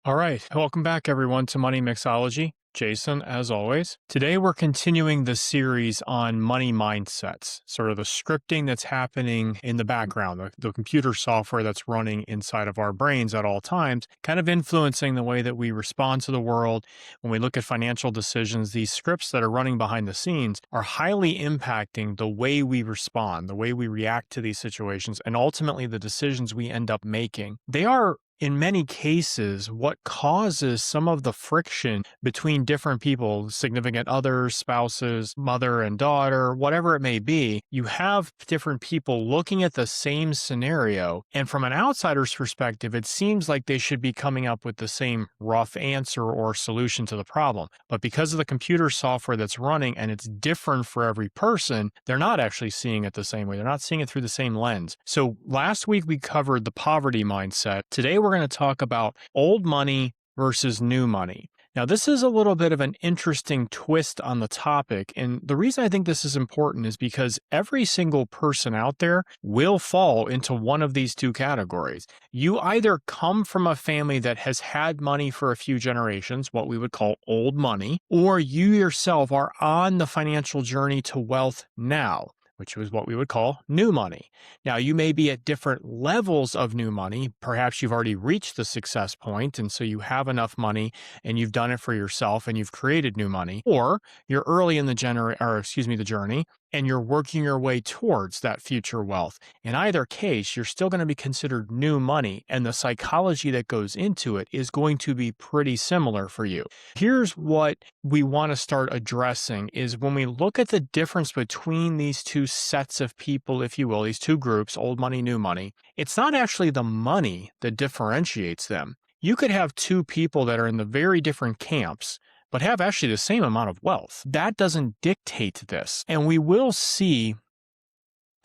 All right. Welcome back, everyone, to Money Mixology. Jason, as always. Today, we're continuing the series on money mindsets, sort of the scripting that's happening in the background, the computer software that's running inside of our brains at all times, kind of influencing the way that we respond to the world. When we look at financial decisions, these scripts that are running behind the scenes are highly impacting the way we respond, the way we react to these situations, and ultimately the decisions we end up making. They are in many cases, what causes some of the friction between different people, significant others, spouses, mother and daughter, whatever it may be, you have different people looking at the same scenario. And from an outsider's perspective, it seems like they should be coming up with the same rough answer or solution to the problem. But because of the computer software that's running and it's different for every person, they're not actually seeing it the same way. They're not seeing it through the same lens. So last week we covered the poverty mindset. Today we're going to talk about old money versus new money. Now, this is a little bit of an interesting twist on the topic. And the reason I think this is important is because every single person out there will fall into one of these two categories. You either come from a family that has had money for a few generations, what we would call old money, or you yourself are on the financial journey to wealth now, which is what we would call new money. Now, you may be at different levels of new money. Perhaps you've already reached the success point, and so you have enough money and you've done it for yourself and you've created new money, or you're early in the journey and you're working your way towards that future wealth. In either case, you're still going to be considered new money, and the psychology that goes into it is going to be pretty similar for you. Here's what we want to start addressing is when we look at the difference between these two sets of people, if you will, these two groups, old money, new money, it's not actually the money that differentiates them. You could have two people that are in the very different camps, but have actually the same amount of wealth. That doesn't dictate this. And we will see,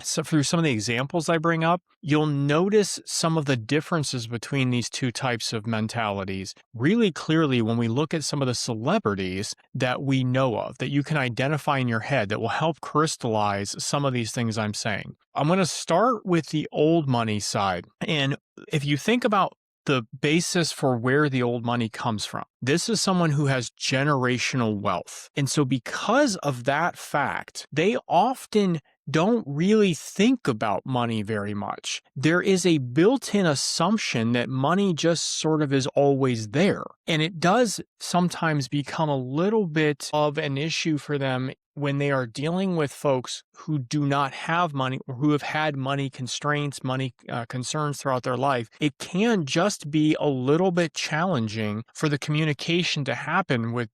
so through some of the examples I bring up, you'll notice some of the differences between these two types of mentalities really clearly when we look at some of the celebrities that we know of, that you can identify in your head that will help crystallize some of these things I'm saying. I'm going to start with the old money side. And if you think about the basis for where the old money comes from, this is someone who has generational wealth. And so because of that fact, they often don't really think about money very much. There is a built-in assumption that money just sort of is always there. And it does sometimes become a little bit of an issue for them when they are dealing with folks who do not have money or who have had money constraints, money concerns throughout their life. It can just be a little bit challenging for the communication to happen with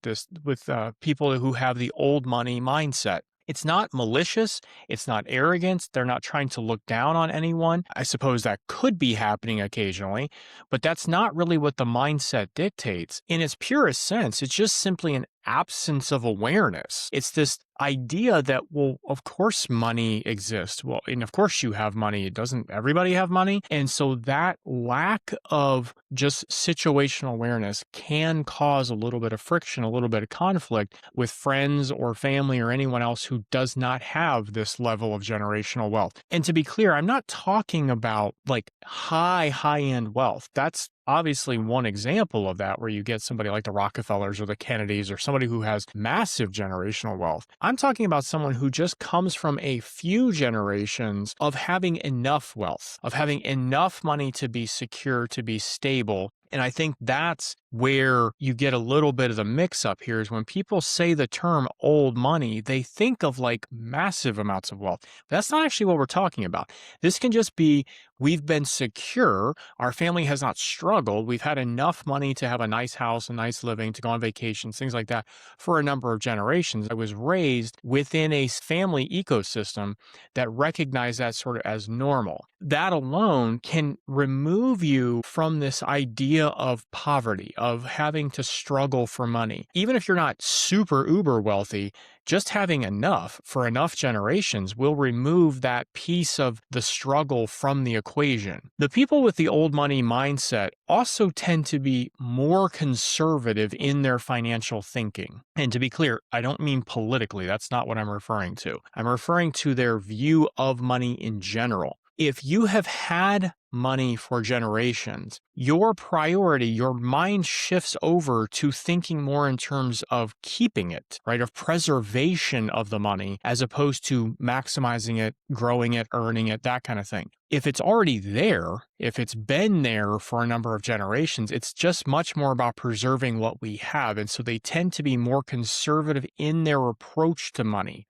people who have the old money mindset. It's not malicious. It's not arrogance. They're not trying to look down on anyone. I suppose that could be happening occasionally, but that's not really what the mindset dictates. In its purest sense, it's just simply an absence of awareness. It's this idea that, well, of course money exists. Well, and of course you have money. Doesn't everybody have money? And so that lack of just situational awareness can cause a little bit of friction, a little bit of conflict with friends or family or anyone else who does not have this level of generational wealth. And to be clear, I'm not talking about like high-end wealth. That's obviously one example of that, where you get somebody like the Rockefellers or the Kennedys or somebody who has massive generational wealth. I'm talking about someone who just comes from a few generations of having enough wealth, of having enough money to be secure, to be stable. And I think that's where you get a little bit of the mix up here is when people say the term old money, they think of like massive amounts of wealth. But that's not actually what we're talking about. This can just be, we've been secure. Our family has not struggled. We've had enough money to have a nice house, a nice living, to go on vacations, things like that for a number of generations. I was raised within a family ecosystem that recognized that sort of as normal. That alone can remove you from this idea of poverty, of having to struggle for money. Even if you're not super uber wealthy, just having enough for enough generations will remove that piece of the struggle from the equation. The people with the old money mindset also tend to be more conservative in their financial thinking. And to be clear, I don't mean politically. That's not what I'm referring to. I'm referring to their view of money in general. If you have had money for generations, your priority, your mind shifts over to thinking more in terms of keeping it, right? Of preservation of the money as opposed to maximizing it, growing it, earning it, that kind of thing. If it's already there, if it's been there for a number of generations, it's just much more about preserving what we have. And so they tend to be more conservative in their approach to money.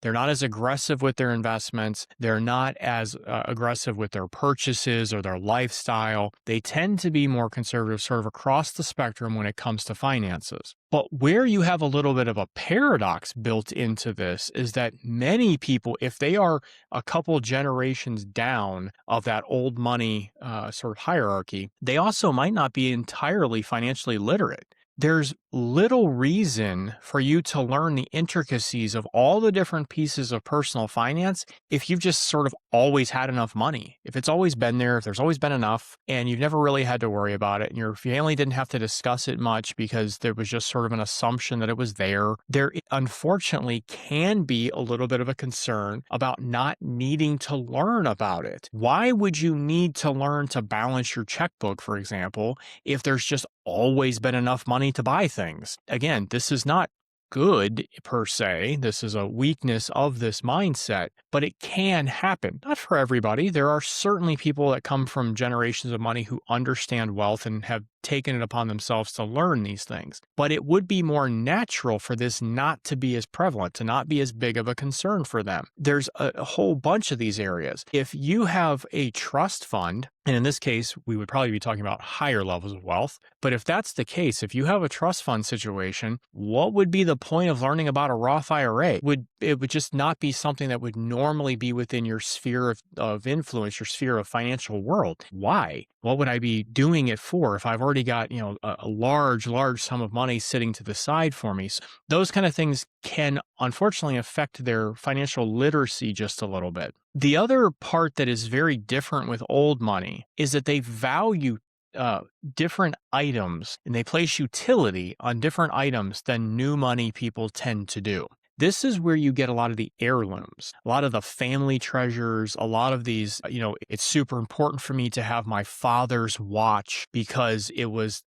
They're not as aggressive with their investments. They're not as aggressive with their purchases or their lifestyle. They tend to be more conservative sort of across the spectrum when it comes to finances. But where you have a little bit of a paradox built into this is that many people, if they are a couple generations down of that old money sort of hierarchy, they also might not be entirely financially literate. There's little reason for you to learn the intricacies of all the different pieces of personal finance if you've just sort of always had enough money. If it's always been there, if there's always been enough, and you've never really had to worry about it, and your family didn't have to discuss it much because there was just sort of an assumption that it was there, there unfortunately can be a little bit of a concern about not needing to learn about it. Why would you need to learn to balance your checkbook, for example, if there's just always been enough money to buy things? Again, this is not good per se. This is a weakness of this mindset, but it can happen. Not for everybody. There are certainly people that come from generations of money who understand wealth and have taken it upon themselves to learn these things. But it would be more natural for this not to be as prevalent, to not be as big of a concern for them. There's a whole bunch of these areas. If you have a trust fund, and in this case, we would probably be talking about higher levels of wealth. But if that's the case, if you have a trust fund situation, what would be the point of learning about a Roth IRA? It would just not be something that would normally be within your sphere of influence, your sphere of financial world. Why? What would I be doing it for if I've already got, a large sum of money sitting to the side for me? So those kind of things can unfortunately affect their financial literacy just a little bit. The other part that is very different with old money is that they value different items and they place utility on different items than new money people tend to do. This is where you get a lot of the heirlooms, a lot of the family treasures, a lot of these, it's super important for me to have my father's watch because it was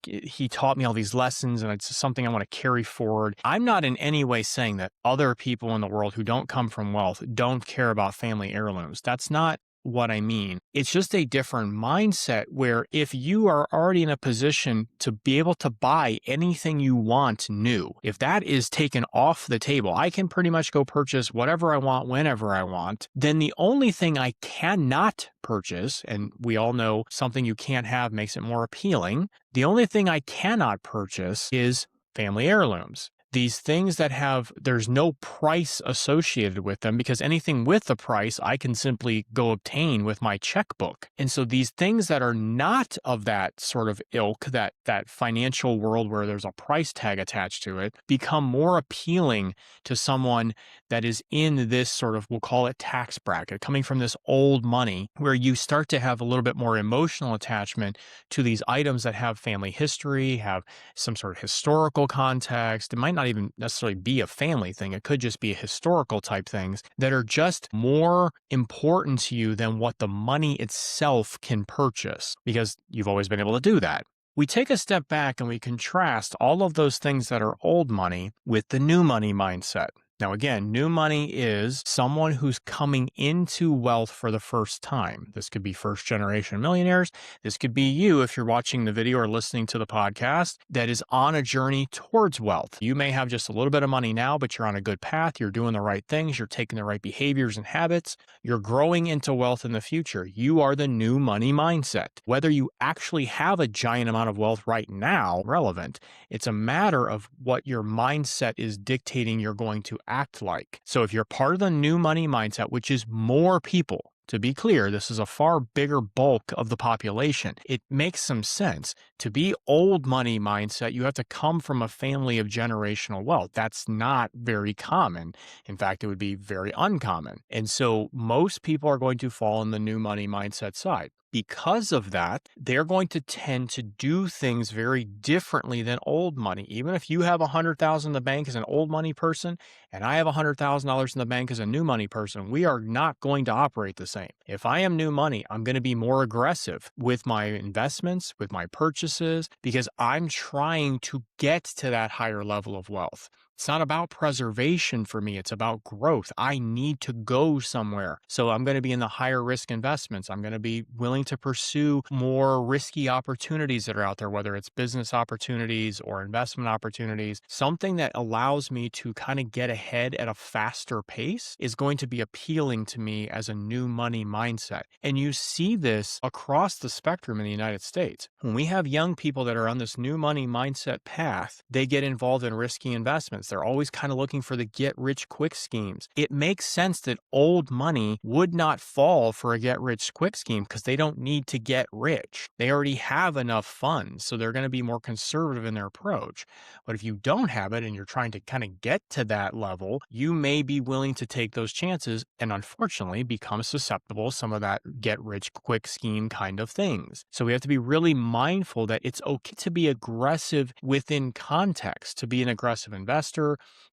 he taught me all these lessons and it's something I want to carry forward. I'm not in any way saying that other people in the world who don't come from wealth don't care about family heirlooms. That's not what I mean. It's just a different mindset where if you are already in a position to be able to buy anything you want new, if that is taken off the table, I can pretty much go purchase whatever I want, whenever I want, then the only thing I cannot purchase, and we all know something you can't have makes it more appealing, the only thing I cannot purchase is family heirlooms. These things that there's no price associated with them because anything with the price I can simply go obtain with my checkbook. And so these things that are not of that sort of ilk, that financial world where there's a price tag attached to it, become more appealing to someone that is in this sort of, we'll call it tax bracket, coming from this old money where you start to have a little bit more emotional attachment to these items that have family history, have some sort of historical context. It might not even necessarily be a family thing. It could just be historical type things that are just more important to you than what the money itself can purchase because you've always been able to do that. We take a step back and we contrast all of those things that are old money with the new money mindset. Now, again, new money is someone who's coming into wealth for the first time. This could be first generation millionaires. This could be you if you're watching the video or listening to the podcast that is on a journey towards wealth. You may have just a little bit of money now, but you're on a good path. You're doing the right things. You're taking the right behaviors and habits. You're growing into wealth in the future. You are the new money mindset. Whether you actually have a giant amount of wealth right now, relevant. It's a matter of what your mindset is dictating you're going to act like. So if you're part of the new money mindset, which is more people, to be clear, this is a far bigger bulk of the population. It makes some sense. To be old money mindset, you have to come from a family of generational wealth. That's not very common. In fact, it would be very uncommon. And so most people are going to fall in the new money mindset side. Because of that, they're going to tend to do things very differently than old money. Even if you have 100,000 in the bank as an old money person and I have $100,000 in the bank as a new money person, we are not going to operate the same. If I am new money, I'm going to be more aggressive with my investments, with my purchases, because I'm trying to get to that higher level of wealth. It's not about preservation for me. It's about growth. I need to go somewhere. So I'm going to be in the higher risk investments. I'm going to be willing to pursue more risky opportunities that are out there, whether it's business opportunities or investment opportunities. Something that allows me to kind of get ahead at a faster pace is going to be appealing to me as a new money mindset. And you see this across the spectrum in the United States. When we have young people that are on this new money mindset path, they get involved in risky investments. They're always kind of looking for the get rich quick schemes. It makes sense that old money would not fall for a get rich quick scheme because they don't need to get rich. They already have enough funds, so they're going to be more conservative in their approach. But if you don't have it and you're trying to kind of get to that level, you may be willing to take those chances and unfortunately become susceptible to some of that get rich quick scheme kind of things. So we have to be really mindful that it's okay to be aggressive within context, to be an aggressive investor,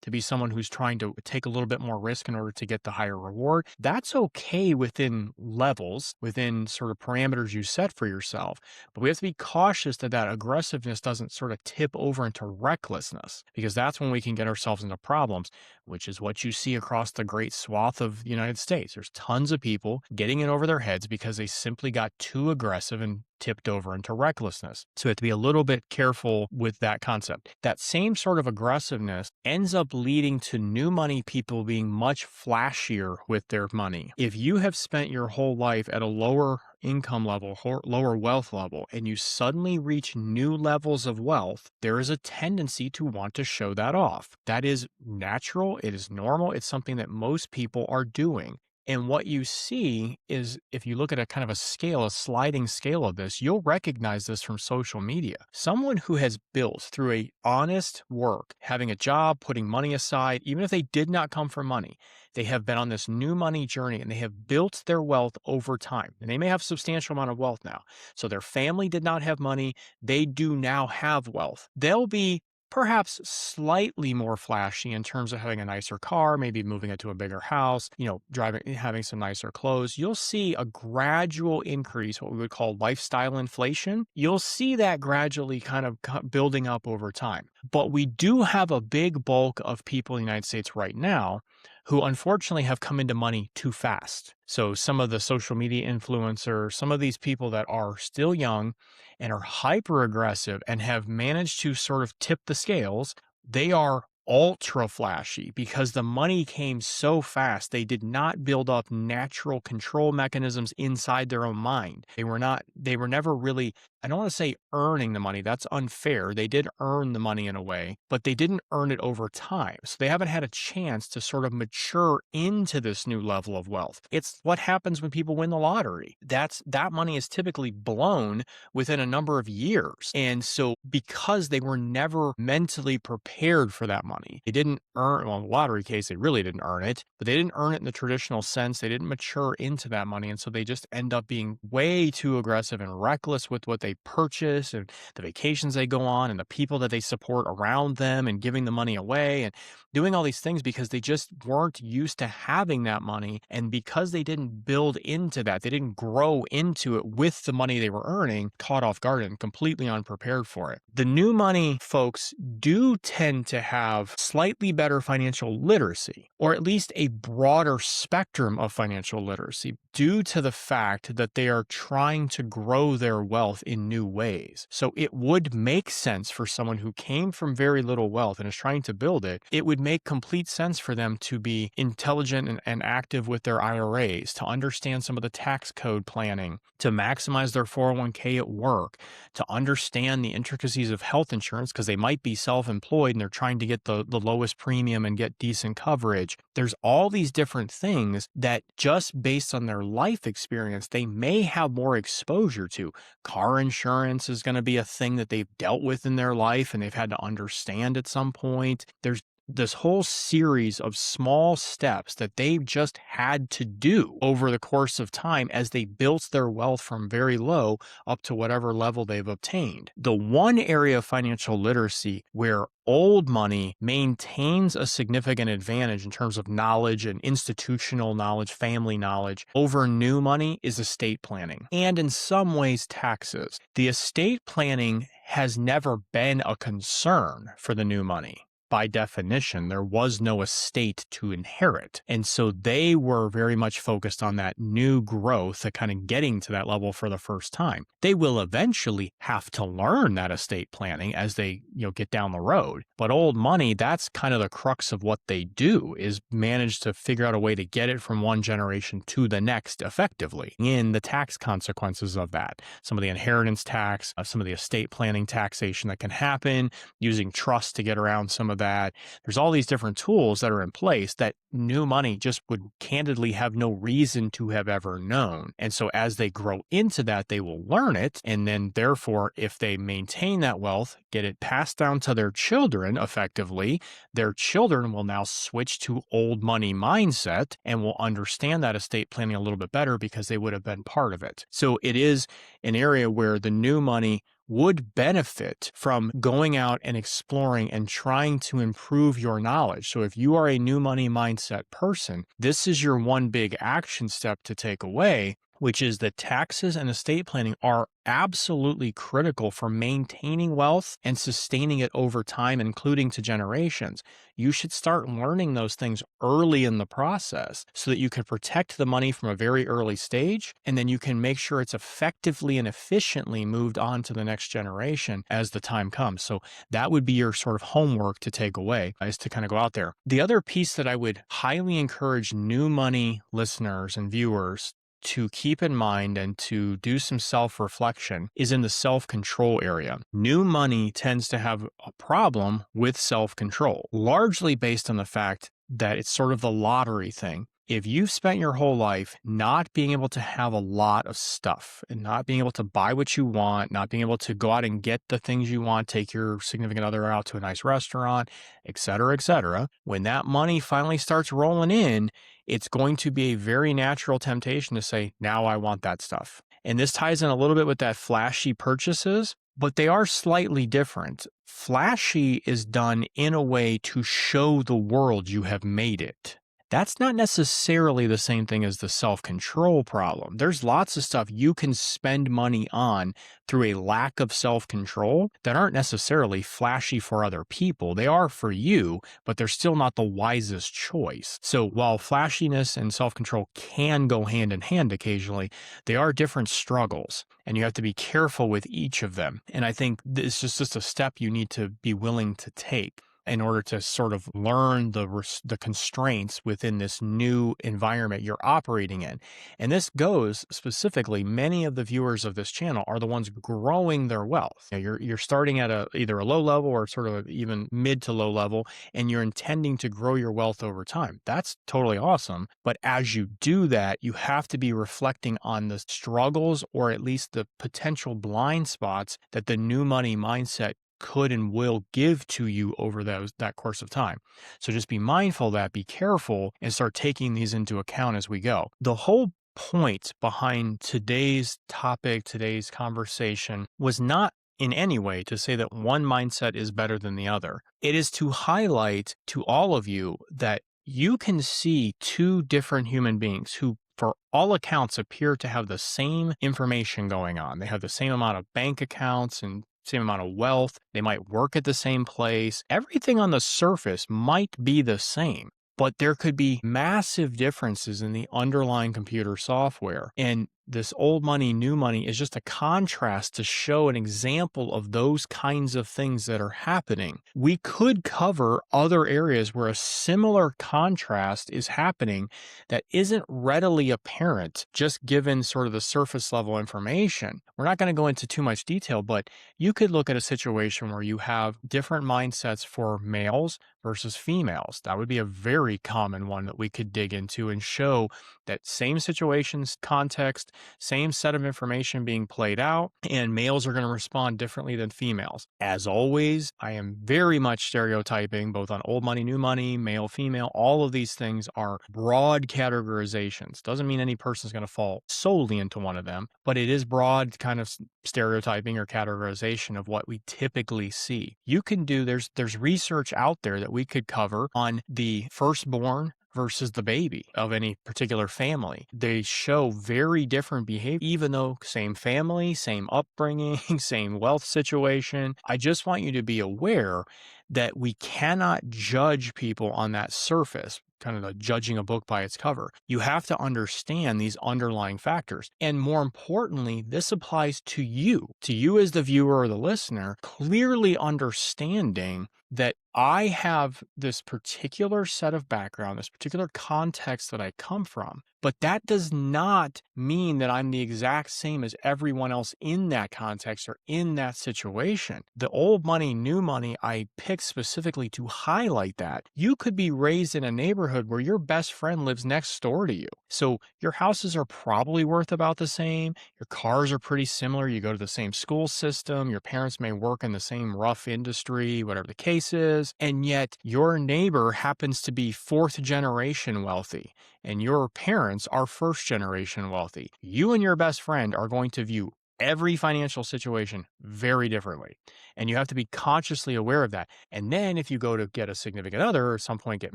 to be someone who's trying to take a little bit more risk in order to get the higher reward. That's okay within levels, within sort of parameters you set for yourself. But we have to be cautious that that aggressiveness doesn't sort of tip over into recklessness, because that's when we can get ourselves into problems, which is what you see across the great swath of the United States. There's tons of people getting in over their heads because they simply got too aggressive and tipped over into recklessness. So we have to be a little bit careful with that concept. That same sort of aggressiveness ends up leading to new money people being much flashier with their money. If you have spent your whole life at a lower income level, lower wealth level, and you suddenly reach new levels of wealth, there is a tendency to want to show that off. That is natural. It is normal. It's something that most people are doing. And what you see is, if you look at a kind of a scale, a sliding scale of this, you'll recognize this from social media. Someone who has built through a honest work, having a job, putting money aside, even if they did not come from money, they have been on this new money journey and they have built their wealth over time. And they may have a substantial amount of wealth now. So their family did not have money. They do now have wealth. They'll be perhaps slightly more flashy in terms of having a nicer car, maybe moving into a bigger house, driving, having some nicer clothes. You'll see a gradual increase, what we would call lifestyle inflation. You'll see that gradually kind of building up over time. But we do have a big bulk of people in the United States right now who unfortunately have come into money too fast. So some of the social media influencers, some of these people that are still young and are hyper aggressive and have managed to sort of tip the scales, they are ultra flashy because the money came so fast. They did not build up natural control mechanisms inside their own mind. They were never really, I don't want to say earning the money. That's unfair. They did earn the money in a way, but they didn't earn it over time. So they haven't had a chance to sort of mature into this new level of wealth. It's what happens when people win the lottery. That money is typically blown within a number of years. And so because they were never mentally prepared for that money, they didn't earn, well, in the lottery case, they really didn't earn it, but they didn't earn it in the traditional sense. They didn't mature into that money. And so they just end up being way too aggressive and reckless with what they purchase and the vacations they go on and the people that they support around them and giving the money away and doing all these things because they just weren't used to having that money. And because they didn't build into that, they didn't grow into it with the money they were earning, caught off guard and completely unprepared for it. The new money folks do tend to have slightly better financial literacy, or at least a broader spectrum of financial literacy, due to the fact that they are trying to grow their wealth in new ways. So it would make sense for someone who came from very little wealth and is trying to build it. It would make complete sense for them to be intelligent and active with their IRAs, to understand some of the tax code planning, to maximize their 401k at work, to understand the intricacies of health insurance because they might be self-employed and they're trying to get the lowest premium and get decent coverage. There's all these different things that just based on their life experience, they may have more exposure to. Car insurance is going to be a thing that they've dealt with in their life and they've had to understand at some point. There's this whole series of small steps that they've just had to do over the course of time as they built their wealth from very low up to whatever level they've obtained. The one area of financial literacy where old money maintains a significant advantage in terms of knowledge and institutional knowledge, family knowledge over new money is estate planning, and in some ways taxes. The estate planning has never been a concern for the new money. By definition, there was no estate to inherit. And so they were very much focused on that new growth, kind of getting to that level for the first time. They will eventually have to learn that estate planning as they, get down the road. But old money, that's kind of the crux of what they do, is manage to figure out a way to get it from one generation to the next effectively. In the tax consequences of that, some of the inheritance tax, some of the estate planning taxation that can happen, using trust to get around some of that. There's all these different tools that are in place that new money just would candidly have no reason to have ever known. And so as they grow into that, they will learn it. And then therefore, if they maintain that wealth, get it passed down to their children effectively, their children will now switch to old money mindset and will understand that estate planning a little bit better because they would have been part of it. So it is an area where the new money would benefit from going out and exploring and trying to improve your knowledge. So if you are a new money mindset person, this is your one big action step to take away, which is that taxes and estate planning are absolutely critical for maintaining wealth and sustaining it over time, including to generations. You should start learning those things early in the process so that you can protect the money from a very early stage, and then you can make sure it's effectively and efficiently moved on to the next generation as the time comes. So that would be your sort of homework to take away, is to kind of go out there. The other piece that I would highly encourage new money listeners and viewers to keep in mind and to do some self-reflection is in the self-control area. New money tends to have a problem with self-control, largely based on the fact that it's sort of the lottery thing. If you've spent your whole life not being able to have a lot of stuff and not being able to buy what you want, not being able to go out and get the things you want, take your significant other out to a nice restaurant, et cetera, when that money finally starts rolling in, it's going to be a very natural temptation to say, now I want that stuff. And this ties in a little bit with that flashy purchases, but they are slightly different. Flashy is done in a way to show the world you have made it. That's not necessarily the same thing as the self-control problem. There's lots of stuff you can spend money on through a lack of self-control that aren't necessarily flashy for other people. They are for you, but they're still not the wisest choice. So while flashiness and self-control can go hand in hand occasionally, they are different struggles, and you have to be careful with each of them. And I think it's just a step you need to be willing to take in order to sort of learn the constraints within this new environment you're operating in. And this goes specifically, many of the viewers of this channel are the ones growing their wealth. You're starting at either a low level or sort of even mid to low level, and you're intending to grow your wealth over time. That's totally awesome. But as you do that, you have to be reflecting on the struggles or at least the potential blind spots that the new money mindset could and will give to you over that course of time. So just be mindful of that, be careful, and start taking these into account as we go. The whole point behind today's topic, today's conversation, was not in any way to say that one mindset is better than the other. It is to highlight to all of you that you can see two different human beings who, for all accounts, appear to have the same information going on. They have the same amount of bank accounts and same amount of wealth. They might work at the same place. Everything on the surface might be the same, but there could be massive differences in the underlying computer software. And this old money, new money is just a contrast to show an example of those kinds of things that are happening. We could cover other areas where a similar contrast is happening that isn't readily apparent just given sort of the surface level information. We're not going to go into too much detail, but you could look at a situation where you have different mindsets for males versus females. That would be a very common one that we could dig into and show that same situations, context, same set of information being played out, and males are going to respond differently than females. As always, I am very much stereotyping both on old money, new money, male, female. All of these things are broad categorizations. Doesn't mean any person is going to fall solely into one of them, but it is broad kind of stereotyping or categorization of what we typically see. You can do, there's research out there that we could cover on the firstborn versus the baby of any particular family. They show very different behavior, even though same family, same upbringing, same wealth situation. I just want you to be aware that we cannot judge people on that surface, kind of judging a book by its cover. You have to understand these underlying factors. And more importantly, this applies to you as the viewer or the listener, clearly understanding that I have this particular set of background, this particular context that I come from, but that does not mean that I'm the exact same as everyone else in that context or in that situation. The old money, new money, I picked specifically to highlight that. You could be raised in a neighborhood where your best friend lives next door to you. So your houses are probably worth about the same. Your cars are pretty similar. You go to the same school system. Your parents may work in the same rough industry, whatever the case is. And yet your neighbor happens to be fourth generation wealthy and your parents are first generation wealthy. You and your best friend are going to view every financial situation very differently. And you have to be consciously aware of that. And then if you go to get a significant other or at some point get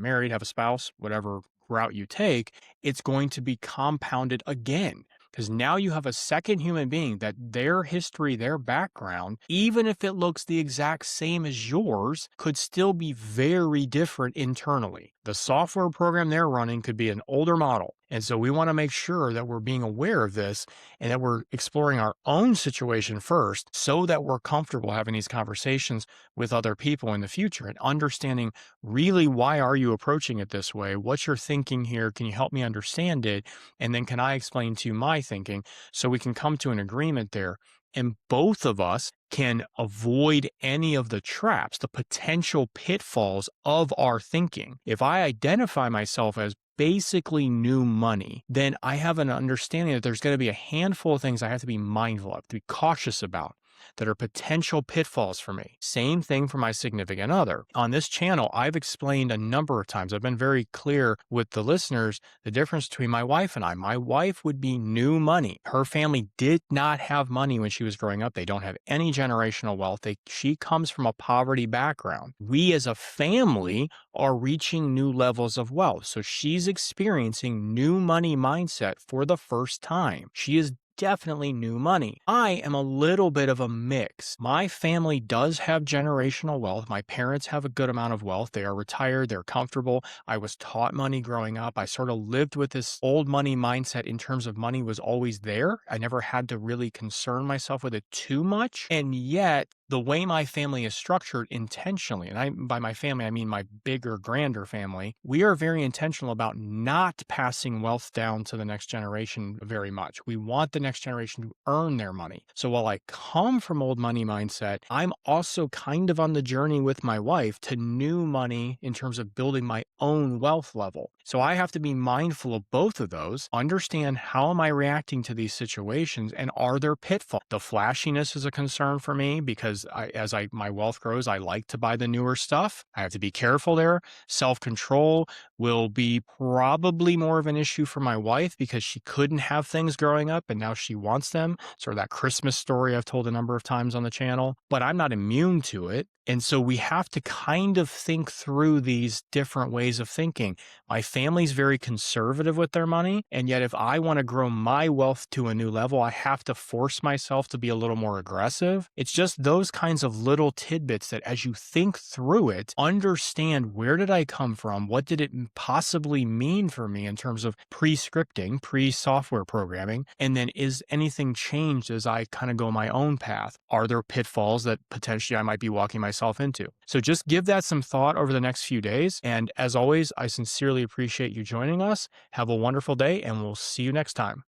married, have a spouse, whatever route you take, it's going to be compounded again. Because now you have a second human being that their history, their background, even if it looks the exact same as yours, could still be very different internally. The software program they're running could be an older model. And so we want to make sure that we're being aware of this and that we're exploring our own situation first so that we're comfortable having these conversations with other people in the future and understanding really why are you approaching it this way? What's your thinking here? Can you help me understand it? And then can I explain to you my thinking so we can come to an agreement there? And both of us can avoid any of the traps, the potential pitfalls of our thinking. If I identify myself as basically new money, then I have an understanding that there's going to be a handful of things I have to be mindful of, to be cautious about, that are potential pitfalls for me. Same thing for my significant other. On this channel, I've explained a number of times, I've been very clear with the listeners, the difference between my wife and I. My wife would be new money. Her family did not have money when she was growing up. They don't have any generational wealth. She comes from a poverty background. We as a family are reaching new levels of wealth. So she's experiencing new money mindset for the first time. She is definitely new money. I am a little bit of a mix. My family does have generational wealth. My parents have a good amount of wealth. They are retired. They're comfortable. I was taught money growing up. I sort of lived with this old money mindset in terms of money was always there. I never had to really concern myself with it too much. And yet, the way my family is structured intentionally, and by my family, I mean my bigger, grander family, we are very intentional about not passing wealth down to the next generation very much. We want the next generation to earn their money. So while I come from old money mindset, I'm also kind of on the journey with my wife to new money in terms of building my own wealth level. So I have to be mindful of both of those, understand how am I reacting to these situations and are there pitfalls? The flashiness is a concern for me because as my wealth grows, I like to buy the newer stuff. I have to be careful there. Self-control will be probably more of an issue for my wife because she couldn't have things growing up and now she wants them. Sort of that Christmas story I've told a number of times on the channel, but I'm not immune to it. And so we have to kind of think through these different ways of thinking. My family's very conservative with their money. And yet if I want to grow my wealth to a new level, I have to force myself to be a little more aggressive. It's just those kinds of little tidbits that as you think through it, understand where did I come from? What did it possibly mean for me in terms of pre-scripting, pre-software programming? And then is anything changed as I kind of go my own path? Are there pitfalls that potentially I might be walking myself into? So just give that some thought over the next few days. And as always, I sincerely appreciate you joining us. Have a wonderful day and we'll see you next time.